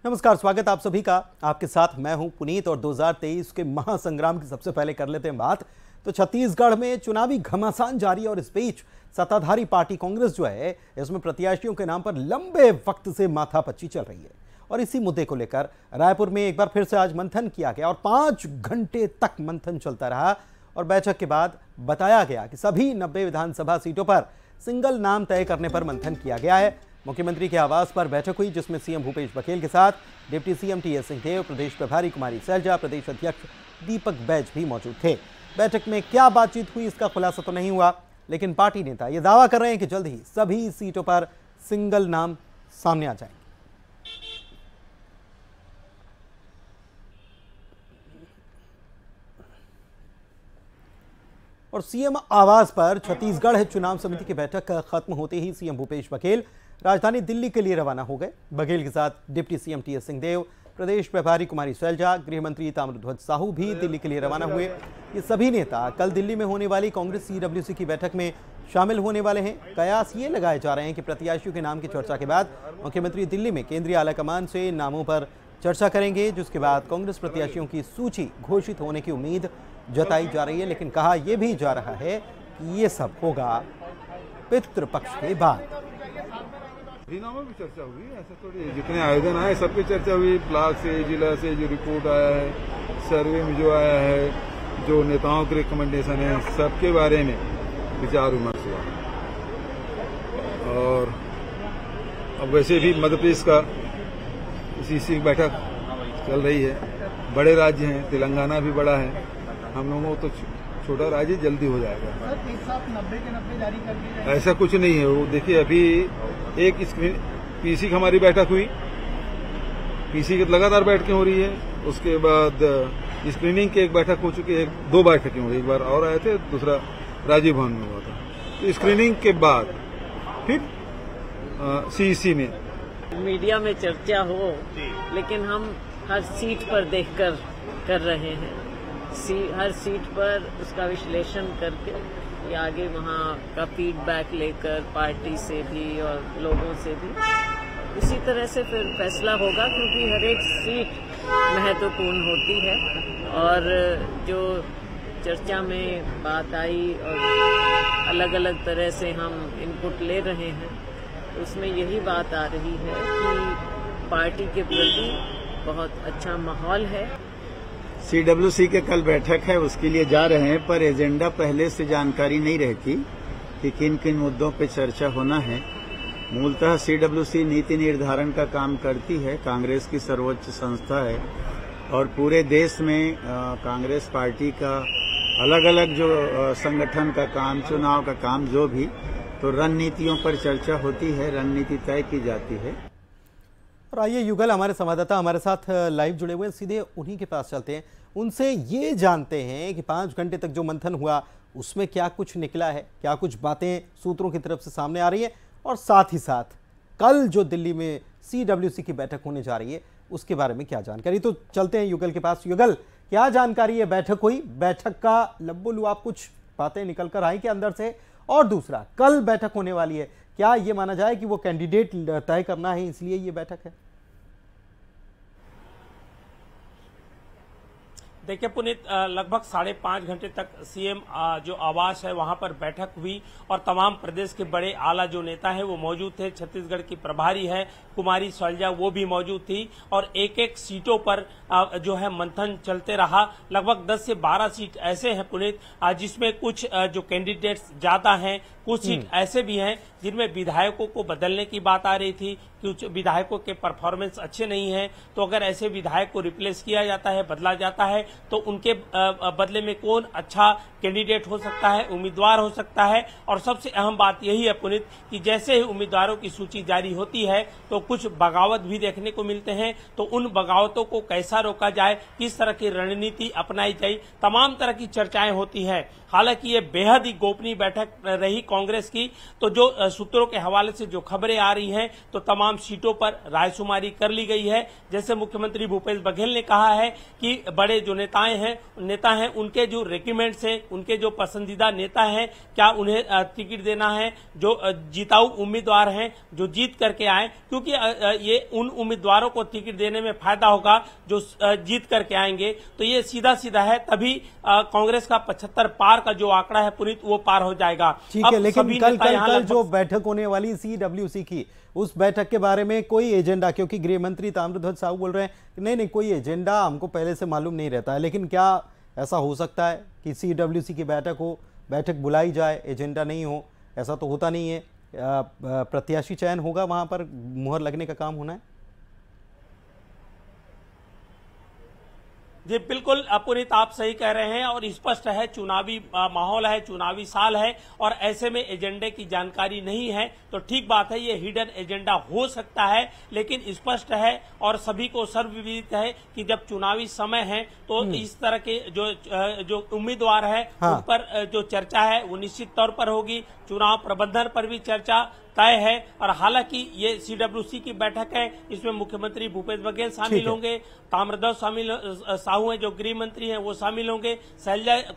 नमस्कार, स्वागत आप सभी का। आपके साथ मैं हूं पुनीत और 2023 के महासंग्राम की सबसे पहले कर लेते हैं बात। तो छत्तीसगढ़ में चुनावी घमासान जारी है और इस बीच सत्ताधारी पार्टी कांग्रेस जो है इसमें प्रत्याशियों के नाम पर लंबे वक्त से माथापच्ची चल रही है और इसी मुद्दे को लेकर रायपुर में एक बार फिर से आज मंथन किया गया और 5 घंटे तक मंथन चलता रहा और बैठक के बाद बताया गया कि सभी 90 विधानसभा सीटों पर सिंगल नाम तय करने पर मंथन किया गया है। मुख्यमंत्री के आवास पर बैठक हुई जिसमें सीएम भूपेश बघेल के साथ डिप्टी सीएम टीएस सिंहदेव, प्रदेश प्रभारी कुमारी सैलजा, प्रदेश अध्यक्ष दीपक बैज भी मौजूद थे। बैठक में क्या बातचीत हुई इसका खुलासा तो नहीं हुआ, लेकिन पार्टी नेता ये दावा कर रहे हैं कि जल्द ही सभी सीटों पर सिंगल नाम सामने आ जाएंगे। और सीएम आवास पर छत्तीसगढ़ चुनाव समिति की बैठक खत्म होते ही सीएम भूपेश बघेल राजधानी दिल्ली के लिए रवाना हो गए। बघेल के साथ डिप्टी सीएम टीएस सिंहदेव, प्रदेश प्रभारी कुमारी सैलजा, गृह मंत्री ताम्रध्वज साहू भी दिल्ली के लिए रवाना हुए। ये सभी नेता कल दिल्ली में होने वाली कांग्रेस सीडब्ल्यूसी की बैठक में शामिल होने वाले हैं। कयास ये लगाए जा रहे हैं कि प्रत्याशियों के नाम की चर्चा के बाद मुख्यमंत्री दिल्ली में केंद्रीय आलाकमान से नामों पर चर्चा करेंगे, जिसके बाद कांग्रेस प्रत्याशियों की सूची घोषित होने की उम्मीद जताई जा रही है। लेकिन कहा यह भी जा रहा है कि ये सब होगा पितृपक्ष के बाद। नामों की चर्चा हुई, ऐसा थोड़ी जितने आयोजन आए सबकी चर्चा हुई। ब्लॉक से, जिला से जो रिपोर्ट आया है, सर्वे में जो आया है, जो नेताओं के रिकमेंडेशन है, सबके बारे में विचार विमर्श हुआ। और अब वैसे भी मध्य प्रदेश का इसी बैठक चल रही है। बड़े राज्य हैं, तेलंगाना भी बड़ा है, हम लोगों को तो छोटा राज्य जल्दी हो जाएगा। सर एक साथ 90 के 90 जारी कर दिए। ऐसा कुछ नहीं है। वो देखिए अभी एक पीसी की हमारी बैठक हुई, पीसी की लगातार बैठकें हो रही है। उसके बाद स्क्रीनिंग की एक बैठक हो चुकी है, 2 बैठकें हो रही, एक बार और आए थे, दूसरा राजीव भवन में हुआ था। तो स्क्रीनिंग के बाद फिर सीईसी में मीडिया में चर्चा हो, लेकिन हम हर सीट पर देखकर कर रहे हैं। हर सीट पर उसका विश्लेषण करके या आगे वहाँ का फीडबैक लेकर पार्टी से भी और लोगों से भी इसी तरह से फिर फैसला होगा, क्योंकि हर एक सीट महत्वपूर्ण होती है। और जो चर्चा में बात आई और अलग अलग तरह से हम इनपुट ले रहे हैं, उसमें यही बात आ रही है कि पार्टी के प्रति बहुत अच्छा माहौल है। सीडब्ल्यूसी के कल बैठक है, उसके लिए जा रहे हैं, पर एजेंडा पहले से जानकारी नहीं रहती कि किन किन मुद्दों पे चर्चा होना है। मूलतः सीडब्ल्यूसी नीति निर्धारण का काम करती है, कांग्रेस की सर्वोच्च संस्था है और पूरे देश में कांग्रेस पार्टी का अलग अलग जो संगठन का काम, चुनाव का काम, जो भी, तो रणनीतियों पर चर्चा होती है, रणनीति तय की जाती है। और आइए युगल हमारे संवाददाता हमारे साथ लाइव जुड़े हुए हैं, सीधे उन्हीं के पास चलते हैं, उनसे ये जानते हैं कि 5 घंटे तक जो मंथन हुआ उसमें क्या कुछ निकला है, क्या कुछ बातें सूत्रों की तरफ से सामने आ रही है और साथ ही साथ कल जो दिल्ली में सीडब्ल्यूसी की बैठक होने जा रही है उसके बारे में क्या जानकारी। तो चलते हैं युगल के पास। युगल, क्या जानकारी है? बैठक हुई, बैठक का लब्बो-लुआब कुछ बातें निकल कर आई के अंदर से? और दूसरा, कल बैठक होने वाली है, क्या ये माना जाए कि वो कैंडिडेट तय करना है इसलिए ये बैठक है? देखिए पुनीत, लगभग 5.5 घंटे तक सीएम जो आवास है वहां पर बैठक हुई और तमाम प्रदेश के बड़े आला जो नेता हैं वो मौजूद थे। छत्तीसगढ़ की प्रभारी है कुमारी सैलजा, वो भी मौजूद थी और एक एक सीटों पर जो है मंथन चलते रहा। लगभग 10 से 12 सीट ऐसे हैं पुनीत जिसमें कुछ जो कैंडिडेट्स ज्यादा हैं, कुछ सीट ऐसे भी हैं जिनमें विधायकों को बदलने की बात आ रही थी, कुछ विधायकों के परफॉर्मेंस अच्छे नहीं हैं, तो अगर ऐसे विधायक को रिप्लेस किया जाता है, बदला जाता है, तो उनके बदले में कौन अच्छा कैंडिडेट हो सकता है, उम्मीदवार हो सकता है। और सबसे अहम बात यही है पुनीत कि जैसे ही उम्मीदवारों की सूची जारी होती है तो कुछ बगावत भी देखने को मिलते हैं, तो उन बगावतों को कैसा रोका जाए, किस तरह की रणनीति अपनाई जाए, तमाम तरह की चर्चाएं होती है। हालांकि ये बेहद ही गोपनीय बैठक रही कांग्रेस की। तो जो सूत्रों के हवाले से जो खबरें आ रही हैं तो तमाम सीटों पर रायशुमारी कर ली गई है। जैसे मुख्यमंत्री भूपेश बघेल ने कहा है कि बड़े जो नेता हैं उनके जो रेकमेंड्स हैं, उनके जो पसंदीदा नेता हैं, क्या उन्हें टिकट देना है। जो जीताऊ उम्मीदवार हैं जो जीत करके आए, क्योंकि ये उन उम्मीदवारों को टिकट देने में फायदा होगा जो जीत करके आएंगे। तो ये सीधा सीधा है, तभी कांग्रेस का 75 पार का जो आंकड़ा है पुनीत वो पार हो जाएगा। ठीक है, लेकिन कल जो बैठक होने वाली CWC की, उस बैठक के बारे में कोई एजेंडा, क्योंकि गृह मंत्री ताम्रध्वज साहू बोल रहे हैं नहीं कोई एजेंडा हमको पहले से मालूम नहीं रहता है, लेकिन क्या ऐसा हो सकता है कि CWC की बैठक हो, बैठक बुलाई जाए, एजेंडा नहीं हो? ऐसा तो होता नहीं है। प्रत्याशी चयन होगा, वहां पर मुहर लगने का काम होना है। जी बिल्कुल पुनीत, आप सही कह रहे हैं और स्पष्ट है चुनावी माहौल है, चुनावी साल है और ऐसे में एजेंडे की जानकारी नहीं है तो ठीक बात है, ये हिडन एजेंडा हो सकता है। लेकिन स्पष्ट है और सभी को सर्वविदित है कि जब चुनावी समय है तो इस तरह के जो उम्मीदवार है उन पर जो चर्चा है वो निश्चित तौर पर होगी। चुनाव प्रबंधन पर भी चर्चा तय है और हालांकि ये CWC की बैठक है, इसमें मुख्यमंत्री भूपेश बघेल शामिल होंगे, ताम्रध्वज साहू हैं जो गृह मंत्री हैं वो शामिल होंगे,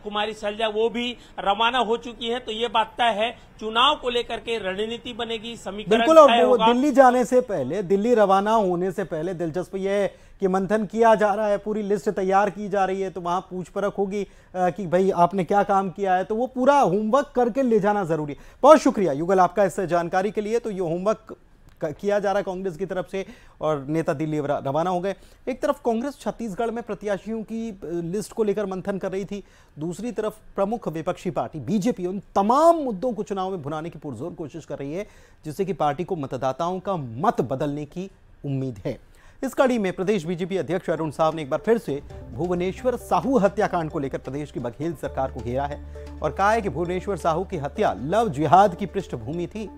कुमारी शैलजा वो भी रवाना हो चुकी हैं। तो ये बात तय है, चुनाव को लेकर के रणनीति बनेगी, समीकरण बिल्कुल। और दिल्ली जाने से पहले, दिल्ली रवाना होने से पहले दिलचस्प यह है कि मंथन किया जा रहा है, पूरी लिस्ट तैयार की जा रही है, तो वहां पूछ परख होगी कि भाई आपने क्या काम किया है, तो वो पूरा होमवर्क करके ले जाना जरूरी है। बहुत शुक्रिया युगल आपका इस जानकारी के लिए। तो ये होमवर्क किया जा रहा है कांग्रेस की तरफ से और नेता दिल्ली रवाना हो गए। एक तरफ कांग्रेस छत्तीसगढ़ में प्रत्याशियों की लिस्ट को लेकर मंथन कर रही थी, दूसरी तरफ प्रमुख विपक्षी पार्टी बीजेपी उन तमाम मुद्दों को चुनाव में भुनाने की पुरजोर कोशिश कर रही है जिससे कि पार्टी को मतदाताओं का मत बदलने की उम्मीद है। इस कड़ी में प्रदेश बीजेपी अध्यक्ष अरुण साव ने एक बार फिर से भुवनेश्वर साहू हत्याकांड को लेकर प्रदेश की बघेल सरकार को घेरा है और कहा है कि भुवनेश्वर साहू की हत्या लव जिहाद की पृष्ठभूमि थी।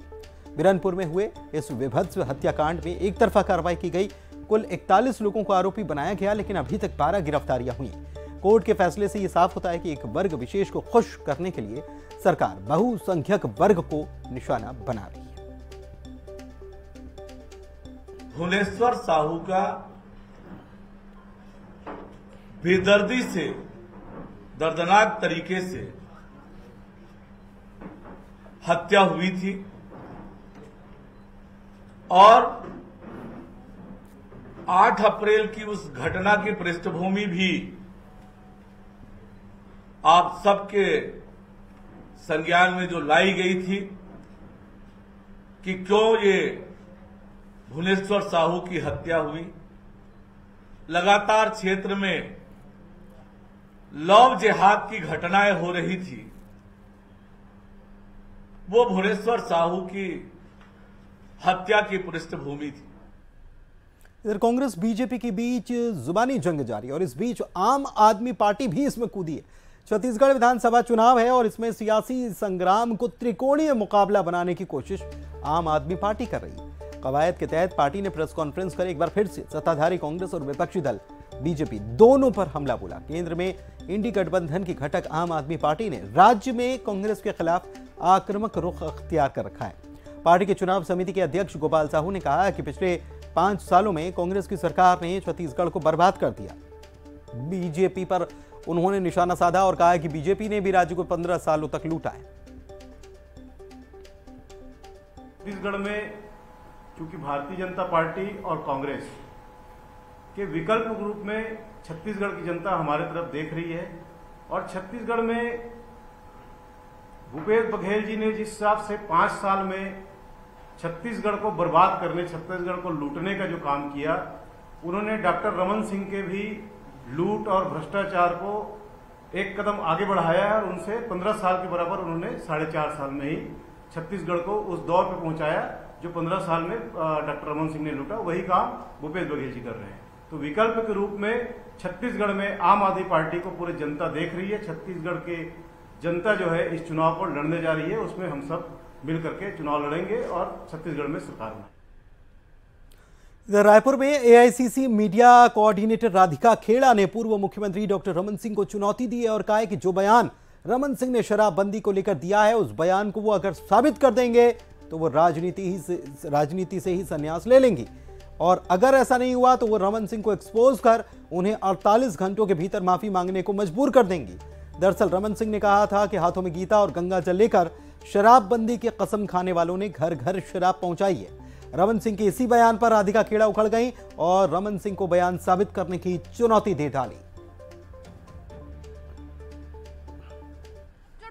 बिरनपुर में हुए इस विभत्स हत्याकांड में एक तरफा कार्रवाई की गई। कुल 41 लोगों को आरोपी बनाया गया, लेकिन अभी तक 12 गिरफ्तारियां हुई। कोर्ट के फैसले से यह साफ होता है कि एक वर्ग विशेष को खुश करने के लिए सरकार बहुसंख्यक वर्ग को निशाना बना रही है। भुवनेश्वर साहू का बेदर्दी से, दर्दनाक तरीके से हत्या हुई थी और 8 अप्रैल की उस घटना की पृष्ठभूमि भी आप सबके संज्ञान में जो लाई गई थी कि क्यों ये भुवनेश्वर साहू की हत्या हुई। लगातार क्षेत्र में लव जिहाद की घटनाएं हो रही थी, वो भुवनेश्वर साहू की हत्या की पृष्ठभूमि थी। इधर कांग्रेस बीजेपी के बीच जुबानी जंग जारी और इस बीच आम आदमी पार्टी भी इसमें कूदी है। छत्तीसगढ़ विधानसभा चुनाव है और इसमें सियासी संग्राम को त्रिकोणीय मुकाबला बनाने की कोशिश आम आदमी पार्टी कर रही है। कवायद के तहत पार्टी ने प्रेस कॉन्फ्रेंस कर एक बार फिर से सत्ताधारी कांग्रेस और विपक्षी दल बीजेपी दोनों पर हमला बोला। केंद्र में इंडी गठबंधन की घटक आम आदमी पार्टी ने राज्य में कांग्रेस के खिलाफ आक्रामक रुख अख्तियार कर रखा है। पार्टी के चुनाव समिति के अध्यक्ष गोपाल साहू ने कहा कि पिछले 5 सालों में कांग्रेस की सरकार ने छत्तीसगढ़ को बर्बाद कर दिया। बीजेपी पर उन्होंने निशाना साधा और कहा कि बीजेपी ने भी राज्य को 15 सालों तक लूटा है। छत्तीसगढ़ में क्योंकि भारतीय जनता पार्टी और कांग्रेस के विकल्प रूप में छत्तीसगढ़ की जनता हमारे तरफ देख रही है और छत्तीसगढ़ में भूपेश बघेल जी ने जिस हिसाब से 5 साल में छत्तीसगढ़ को बर्बाद करने, छत्तीसगढ़ को लूटने का जो काम किया, उन्होंने डॉक्टर रमन सिंह के भी लूट और भ्रष्टाचार को एक कदम आगे बढ़ाया है और उनसे 15 साल के बराबर उन्होंने 4.5 साल में ही छत्तीसगढ़ को उस दौर पर पहुंचाया जो 15 साल में डॉक्टर रमन सिंह ने लूटा। वही काम भूपेश बघेल जी कर रहे हैं। तो विकल्प के रूप में छत्तीसगढ़ में आम आदमी पार्टी को पूरी जनता देख रही है। छत्तीसगढ़ के जनता जो है इस चुनाव को लड़ने जा रही है, उसमें हम सब मिल करके चुनाव लड़ेंगे और छत्तीसगढ़ में सरकार बनाएंगे। रायपुर में AICC media coordinator Radhika Khera ने पूर्व मुख्यमंत्री डॉक्टर रमन सिंह को चुनौती दी है और कहा है कि जो बयान रमन सिंह ने शराबबंदी को लेकर दिया है, उस बयान को वो अगर साबित कर देंगे तो वो राजनीति से ही संन्यास ले लेंगी। और अगर ऐसा नहीं हुआ तो वो रमन सिंह को एक्सपोज कर उन्हें 48 घंटों के भीतर माफी मांगने को मजबूर कर देंगी। दरअसल रमन सिंह ने कहा था कि हाथों में गीता और गंगा जल लेकर शराबबंदी की कसम खाने वालों ने घर घर शराब पहुंचाई है। रमन सिंह के इसी बयान पर राधिका खेड़ा उखड़ गईं और रमन सिंह को बयान साबित करने की चुनौती दे डाली।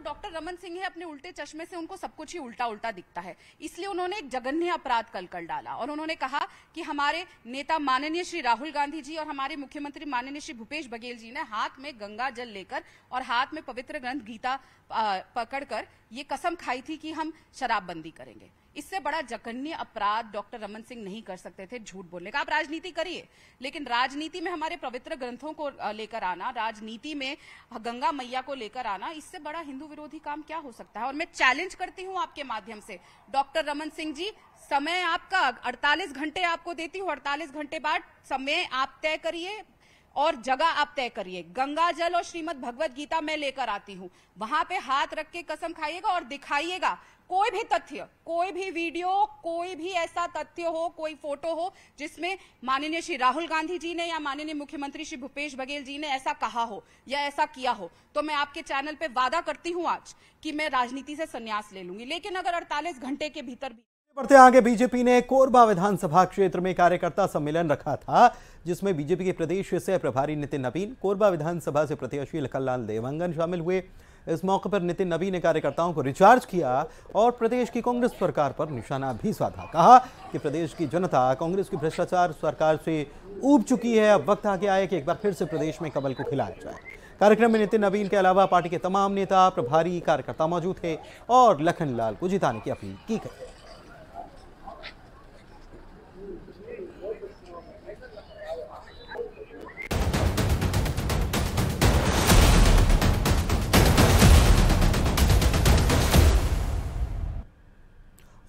डॉक्टर रमन सिंह है, अपने उल्टे चश्मे से उनको सब कुछ ही उल्टा उल्टा दिखता है, इसलिए उन्होंने एक जघन्य अपराध कल डाला और उन्होंने कहा कि हमारे नेता माननीय श्री राहुल गांधी जी और हमारे मुख्यमंत्री माननीय श्री भूपेश बघेल जी ने हाथ में गंगा जल लेकर और हाथ में पवित्र ग्रंथ गीता पकड़कर ये कसम खाई थी कि हम शराबबंदी करेंगे। इससे बड़ा जघन्य अपराध डॉक्टर रमन सिंह नहीं कर सकते थे झूठ बोलने का। आप राजनीति करिए, लेकिन राजनीति में हमारे पवित्र ग्रंथों को लेकर आना, राजनीति में गंगा मैया को लेकर आना, इससे बड़ा हिंदू विरोधी काम क्या हो सकता है। और मैं चैलेंज करती हूं आपके माध्यम से, डॉक्टर रमन सिंह जी, समय आपका 48 घंटे आपको देती हूं, 48 घंटे बाद समय आप तय करिए और जगह आप तय करिए। गंगा जल और श्रीमद् भगवत गीता मैं लेकर आती हूं, वहां पे हाथ रख के कसम खाइएगा और दिखाइएगा कोई भी तथ्य, कोई भी वीडियो, कोई भी ऐसा तथ्य हो, कोई फोटो हो जिसमें माननीय श्री राहुल गांधी जी ने या माननीय मुख्यमंत्री श्री भूपेश बघेल जी ने ऐसा कहा हो या ऐसा किया हो, तो मैं आपके चैनल पे वादा करती हूं आज कि मैं राजनीति से संन्यास ले लूंगी। लेकिन अगर 48 घंटे के भीतर भी बढ़ते आगे, बीजेपी ने कोरबा विधानसभा क्षेत्र में कार्यकर्ता सम्मेलन रखा था, जिसमें बीजेपी के प्रदेश सह प्रभारी नितिन नवीन, कोरबा विधानसभा से प्रत्याशी लखनलाल देवांगन शामिल हुए। इस मौके पर नितिन नवीन ने कार्यकर्ताओं को रिचार्ज किया और प्रदेश की कांग्रेस सरकार पर निशाना भी साधा। कहा कि प्रदेश की जनता कांग्रेस की भ्रष्टाचार सरकार से ऊब चुकी है, अब वक्त आ गया है कि एक बार फिर से प्रदेश में कमल को खिलाया जाए। कार्यक्रम में नितिन नवीन के अलावा पार्टी के तमाम नेता, प्रभारी, कार्यकर्ता मौजूद थे और लखनलाल को जिताने की अपील की गई।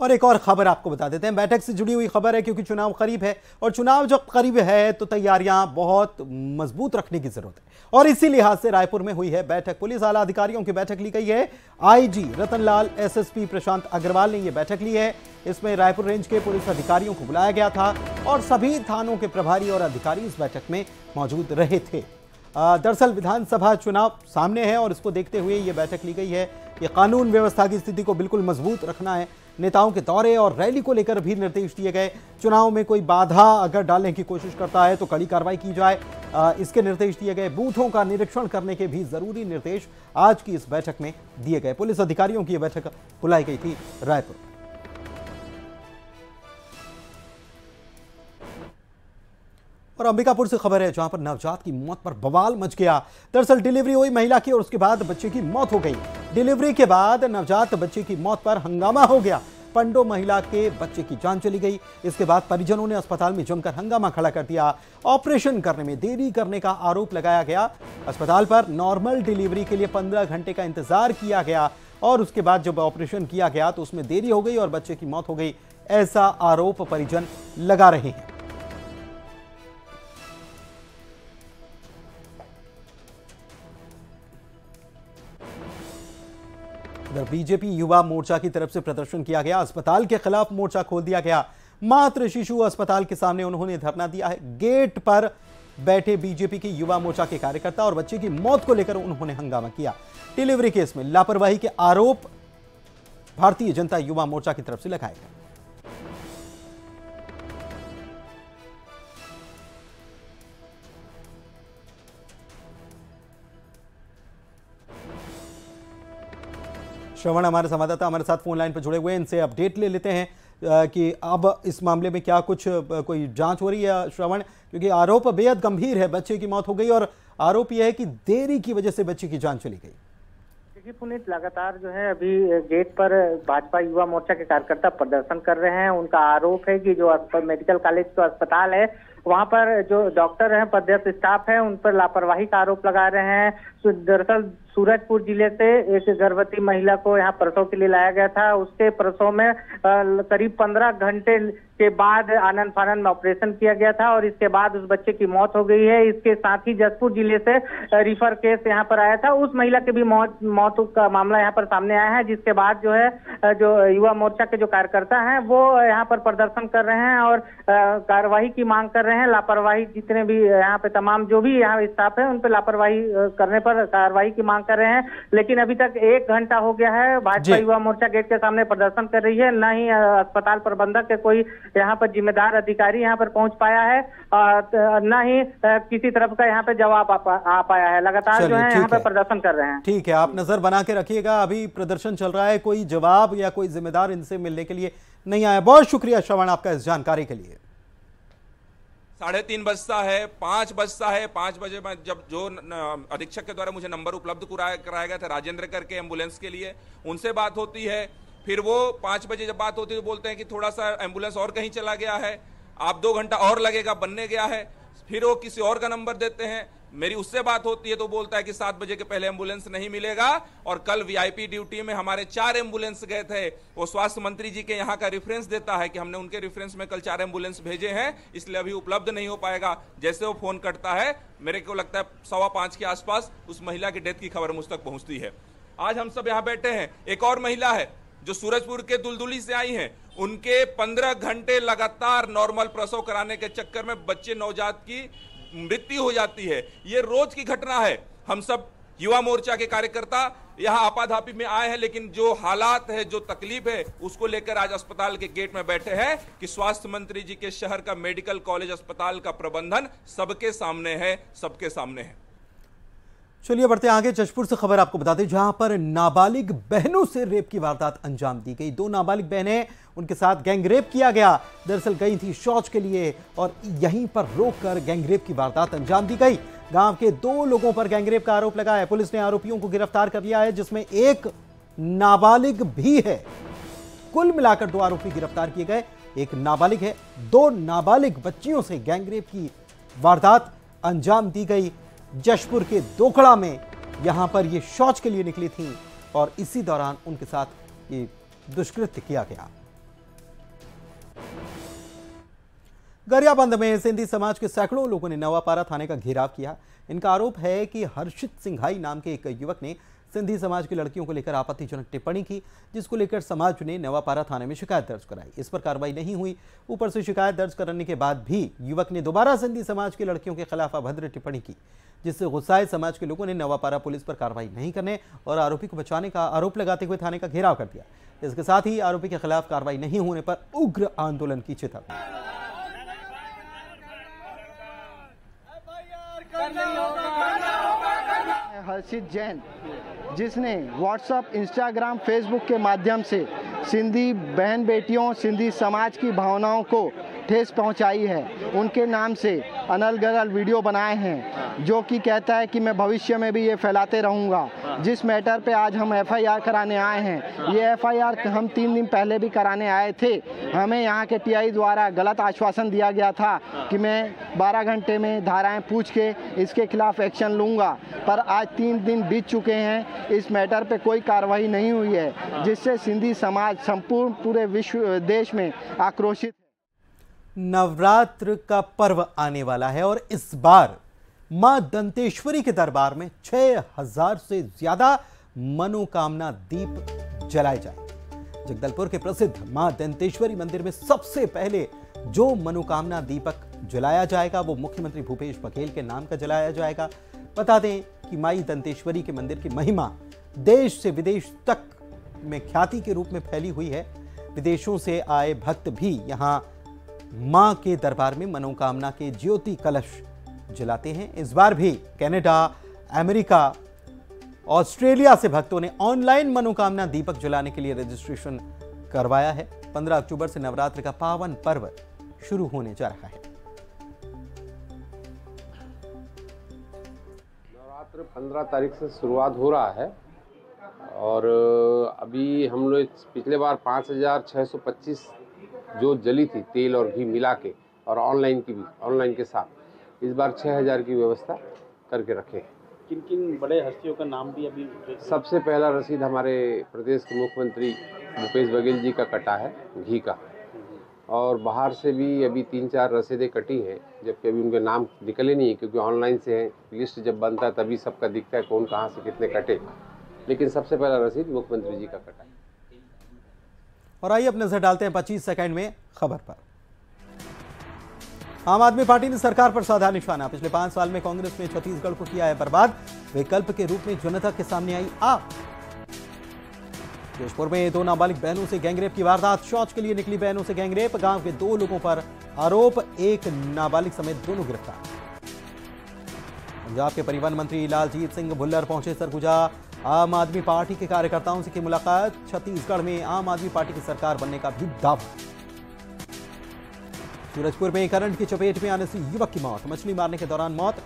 और एक और खबर आपको बता देते हैं, बैठक से जुड़ी हुई खबर है, क्योंकि चुनाव करीब है और चुनाव जब करीब है तो तैयारियां बहुत मजबूत रखने की जरूरत है। और इसी लिहाज से रायपुर में हुई है बैठक, पुलिस आला अधिकारियों की बैठक ली गई है। आईजी रतनलाल, एसएसपी प्रशांत अग्रवाल ने यह बैठक ली है। इसमें रायपुर रेंज के पुलिस अधिकारियों को बुलाया गया था और सभी थानों के प्रभारी और अधिकारी इस बैठक में मौजूद रहे थे। दरअसल विधानसभा चुनाव सामने है और इसको देखते हुए ये बैठक ली गई है कि कानून व्यवस्था की स्थिति को बिल्कुल मजबूत रखना है। नेताओं के दौरे और रैली को लेकर भी निर्देश दिए गए। चुनाव में कोई बाधा अगर डालने की कोशिश करता है तो कड़ी कार्रवाई की जाए, इसके निर्देश दिए गए। बूथों का निरीक्षण करने के भी जरूरी निर्देश आज की इस बैठक में दिए गए। पुलिस अधिकारियों की यह बैठक बुलाई गई थी रायपुर। और अंबिकापुर से खबर है, जहां पर नवजात की मौत पर बवाल मच गया। दरअसल डिलीवरी हुई महिला की और उसके बाद बच्चे की मौत हो गई। डिलीवरी के बाद नवजात बच्चे की मौत पर हंगामा हो गया। पंडो महिला के बच्चे की जान चली गई। इसके बाद परिजनों ने अस्पताल में जमकर हंगामा खड़ा कर दिया। ऑपरेशन करने में देरी करने का आरोप लगाया गया। अस्पताल पर नॉर्मल डिलीवरी के लिए 15 घंटे का इंतजार किया गया और उसके बाद जब ऑपरेशन किया गया तो उसमें देरी हो गई और बच्चे की मौत हो गई, ऐसा आरोप परिजन लगा रहे हैं। इधर बीजेपी युवा मोर्चा की तरफ से प्रदर्शन किया गया। अस्पताल के खिलाफ मोर्चा खोल दिया गया। मातृ शिशु अस्पताल के सामने उन्होंने धरना दिया है। गेट पर बैठे बीजेपी के युवा मोर्चा के कार्यकर्ता और बच्चे की मौत को लेकर उन्होंने हंगामा किया। डिलीवरी केस में लापरवाही के आरोप भारतीय जनता युवा मोर्चा की तरफ से लगाए गए। श्रवण हमारे संवाददाता हमारे साथ फोन लाइन पर जुड़े हुए हैं, इनसे अपडेट ले लेते हैं कि अब इस मामले में क्या कुछ कोई जांच हो रही है। श्रवण, क्योंकि आरोप बेहद गंभीर है, बच्चे की मौत हो गई और आरोप यह है कि देरी की वजह से बच्चे की जान चली गई। देखिए पुनीत, लगातार जो है अभी गेट पर भाजपा युवा मोर्चा के कार्यकर्ता प्रदर्शन कर रहे हैं। उनका आरोप है कि जो मेडिकल कॉलेज का अस्पताल है वहां पर जो डॉक्टर हैं, पदस्थ स्टाफ है, उन पर लापरवाही का आरोप लगा रहे हैं। दरअसल सूरजपुर जिले से एक गर्भवती महिला को यहाँ प्रसव के लिए लाया गया था। उसके प्रसव में करीब 15 घंटे के बाद आनंद फानंद में ऑपरेशन किया गया था और इसके बाद उस बच्चे की मौत हो गई है। इसके साथ ही जसपुर जिले से रिफर केस यहाँ पर आया था, उस महिला के भी मौत का मामला यहाँ पर सामने आया है, जिसके बाद जो है जो युवा मोर्चा के जो कार्यकर्ता हैं वो यहाँ पर प्रदर्शन कर रहे हैं और कार्रवाई की मांग कर रहे हैं। लापरवाही जितने भी यहाँ पे तमाम जो भी यहाँ स्टाफ है उन पे लापरवाही करने पर कार्रवाई की मांग कर रहे हैं। लेकिन अभी तक 1 घंटा हो गया है, भाजपा युवा मोर्चा गेट के सामने प्रदर्शन कर रही है, न ही अस्पताल प्रबंधक के कोई यहाँ पर जिम्मेदार अधिकारी यहाँ पर पहुंच पाया है, न ही किसी तरफ का यहाँ पे जवाब आ पाया है। लगातार जो है यहाँ पे प्रदर्शन कर रहे हैं। ठीक है, आप नजर बना के रखिएगा, अभी प्रदर्शन चल रहा है, कोई जवाब या कोई जिम्मेदार इनसे मिलने के लिए नहीं आया। बहुत शुक्रिया श्रवण आपका इस जानकारी के लिए। 3:30 बजता है, 5 बजता है, 5 बजे में जब जो अधीक्षक के द्वारा मुझे नंबर उपलब्ध कराया गया था राजेंद्र करके एम्बुलेंस के लिए, उनसे बात होती है। फिर वो 5 बजे जब बात होती है तो बोलते हैं कि थोड़ा सा एम्बुलेंस और कहीं चला गया है, आप 2 घंटा और लगेगा, बनने गया है। फिर वो किसी और का नंबर देते हैं, मेरी उससे बात होती है तो बोलता है कि 7 बजे के पहले एम्बुलेंस नहीं मिलेगा। और कल वीआईपी ड्यूटी में हमारे 4 एम्बुलेंस गए थे, वो स्वास्थ्य मंत्री जी के यहाँ का रेफरेंस देता है कि हमने उनके रेफरेंस में कल 4 एम्बुलेंस भेजे हैं, इसलिए अभी उपलब्ध नहीं हो पाएगा। जैसे वो फोन कटता है, मेरे को लगता है 5:15 के आसपास उस महिला की डेथ की खबर मुझ तक पहुंचती है। आज हम सब यहाँ बैठे हैं, एक और महिला है जो सूरजपुर के दुलदुली से आई हैं, उनके 15 घंटे लगातार नॉर्मल प्रसव कराने के चक्कर में बच्चे नवजात की मृत्यु हो जाती है। ये रोज की घटना है। हम सब युवा मोर्चा के कार्यकर्ता यहाँ आपाधापी में आए हैं, लेकिन जो हालात है, जो तकलीफ है, उसको लेकर आज अस्पताल के गेट में बैठे हैं कि स्वास्थ्य मंत्री जी के शहर का मेडिकल कॉलेज अस्पताल का प्रबंधन सबके सामने है, सबके सामने है। चलिए बढ़ते आगे। जशपुर से खबर आपको बता दें, जहां पर नाबालिग बहनों से रेप की वारदात अंजाम दी गई। 2 नाबालिग बहनें, उनके साथ गैंगरेप किया गया। दरअसल गई थी शौच के लिए और यहीं पर रोककर गैंगरेप की वारदात अंजाम दी गई। गांव के 2 लोगों पर गैंगरेप का आरोप लगा है। पुलिस ने आरोपियों को गिरफ्तार कर लिया है, जिसमें एक नाबालिग भी है। कुल मिलाकर 2 आरोपी गिरफ्तार किए गए। एक नाबालिग है, 2 नाबालिग बच्चियों से गैंगरेप की वारदात अंजाम दी गई। जशपुर के दोखड़ा में यहां पर ये शौच के लिए निकली थी और इसी दौरान उनके साथ ये दुष्कृत्य किया गया। गरियाबंद में सिंधी समाज के सैकड़ों लोगों ने नवापारा थाने का घेराव किया। इनका आरोप है कि हर्षित सिंघाई नाम के एक युवक ने सिंधी समाज की लड़कियों को लेकर आपत्तिजनक टिप्पणी की, जिसको लेकर समाज ने नवापारा थाने में शिकायत दर्ज कराई। इस पर कार्रवाई नहीं हुई। ऊपर से शिकायत दर्ज करने के बाद भी युवक ने दोबारा सिंधी समाज की लड़कियों के खिलाफ अभद्र टिप्पणी की, जिससे गुस्साए समाज के लोगों ने नवापारा पुलिस पर कार्रवाई नहीं करने और आरोपी को बचाने का आरोप लगाते हुए थाने का घेराव कर दिया। इसके साथ ही आरोपी के खिलाफ कार्रवाई नहीं होने पर उग्र आंदोलन की चेतावनी। हर्षित जैन, जिसने व्हाट्सएप, इंस्टाग्राम, फेसबुक के माध्यम से सिंधी बहन बेटियों, सिंधी समाज की भावनाओं को ठेस पहुंचाई है, उनके नाम से अनल गनल वीडियो बनाए हैं, जो कि कहता है कि मैं भविष्य में भी ये फैलाते रहूंगा। जिस मैटर पे आज हम एफआईआर कराने आए हैं, ये एफआईआर हम 3 दिन पहले भी कराने आए थे। हमें यहाँ के टीआई द्वारा गलत आश्वासन दिया गया था कि मैं 12 घंटे में धाराएं पूछ के इसके खिलाफ एक्शन लूँगा, पर आज 3 दिन बीत चुके हैं, इस मैटर पे कोई कार्रवाई नहीं हुई है, जिससे सिंधी समाज संपूर्ण पूरे विश्व देश में आक्रोशित। नवरात्र का पर्व आने वाला है और इस बार मां दंतेश्वरी के दरबार में 6000 से ज्यादा मनोकामना दीप जलाए जाएंगे। जगदलपुर के प्रसिद्ध मां दंतेश्वरी मंदिर में सबसे पहले जो मनोकामना दीपक जलाया जाएगा वो मुख्यमंत्री भूपेश बघेल के नाम का जलाया जाएगा। बता दें कि माई दंतेश्वरी के मंदिर की महिमा देश से विदेश तक में ख्याति के रूप में फैली हुई है। विदेशों से आए भक्त भी यहां मां के दरबार में मनोकामना के ज्योति कलश जलाते हैं। इस बार भी कनाडा, अमेरिका, ऑस्ट्रेलिया से भक्तों ने ऑनलाइन मनोकामना दीपक जलाने के लिए रजिस्ट्रेशन करवाया है। 15 अक्टूबर से नवरात्र का पावन पर्व शुरू होने जा रहा है। नवरात्र 15 तारीख से शुरुआत हो रहा है और अभी हम लोग पिछले बार 5625 जो जली थी तेल और घी मिला के, और ऑनलाइन की भी, ऑनलाइन के साथ इस बार 6000 की व्यवस्था करके रखे हैं। किन किन बड़े हस्तियों का नाम भी अभी? सबसे पहला रसीद हमारे प्रदेश के मुख्यमंत्री भूपेश बघेल जी का कटा है, घी का, और बाहर से भी अभी 3-4 रसीदें कटी हैं, जबकि अभी उनके नाम निकले नहीं है, क्योंकि ऑनलाइन से है, लिस्ट जब बनता है तभी सबका दिखता है कौन कहाँ से कितने कटे, लेकिन सबसे पहला रसीद मुख्यमंत्री जी का कटा है। और आइए अब नजर डालते हैं 25 सेकंड में खबर पर। आम आदमी पार्टी ने सरकार पर साधा निशाना। पिछले 5 साल में कांग्रेस ने छत्तीसगढ़ को किया है बर्बाद। विकल्प के रूप में जनता के सामने आई आप। जशपुर में 2 नाबालिग बहनों से गैंगरेप की वारदात। शौच के लिए निकली बहनों से गैंगरेप। गांव के 2 लोगों पर आरोप, 1 नाबालिग समेत दोनों गिरफ्तार। पंजाब के परिवहन मंत्री लालजीत सिंह भुल्लर पहुंचे सरगुजा। आम आदमी पार्टी के कार्यकर्ताओं से की मुलाकात। छत्तीसगढ़ में आम आदमी पार्टी की सरकार बनने का भी दावा। सूरजपुर में करंट की चपेट में आने से युवक की मौत। मछली मारने के दौरान मौत।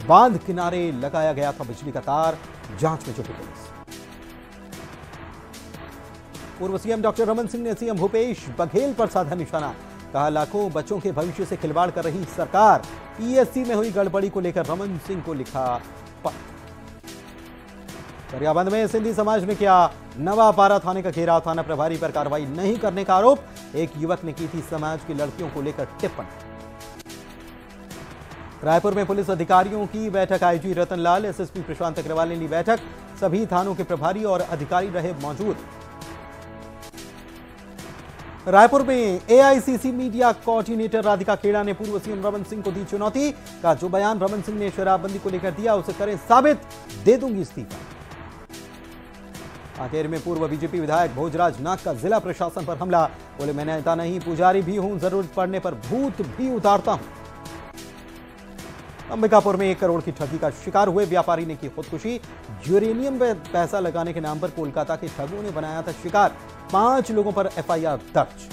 बांध किनारे लगाया गया था बिजली का तार। जांच में जुटी पुलिस। पूर्व सीएम डॉक्टर रमन सिंह ने सीएम भूपेश बघेल पर साधा निशाना। कहा, लाखों बच्चों के भविष्य से खिलवाड़ कर रही सरकार। पीएससी में हुई गड़बड़ी को लेकर रमन सिंह को लिखा पत्र। गरियाबंद में सिंधी समाज ने किया नवापारा थाने का घेराव। थाना प्रभारी पर कार्रवाई नहीं करने का आरोप। एक युवक ने की थी समाज की लड़कियों को लेकर टिप्पणी। रायपुर में पुलिस अधिकारियों की बैठक। आईजी रतन लाल, एसएसपी प्रशांत अग्रवाल ने ली बैठक। सभी थानों के प्रभारी और अधिकारी रहे मौजूद। रायपुर में AICC media coordinator Radhika Khera ने पूर्व सीएम रमन सिंह को दी चुनौती। कहा, जो बयान रमन सिंह ने शराबबंदी को लेकर दिया उसे करें साबित, दे दूंगी इस्तीफा। कांकेर में पूर्व बीजेपी विधायक भोजराज नाग का जिला प्रशासन पर हमला। बोले, मैं नेता नहीं, पुजारी भी हूं, जरूरत पड़ने पर भूत भी उतारता हूं। अंबिकापुर में 1 करोड़ की ठगी का शिकार हुए व्यापारी ने की खुदकुशी। यूरेनियम में पैसा लगाने के नाम पर कोलकाता के ठगों ने बनाया था शिकार। 5 लोगों पर एफआईआर दर्ज।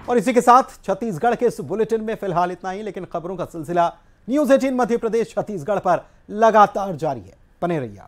और इसी के साथ छत्तीसगढ़ के इस बुलेटिन में फिलहाल इतना ही, लेकिन खबरों का सिलसिला न्यूज़ 18 मध्य प्रदेश छत्तीसगढ़ पर लगातार जारी है। बने रहिए।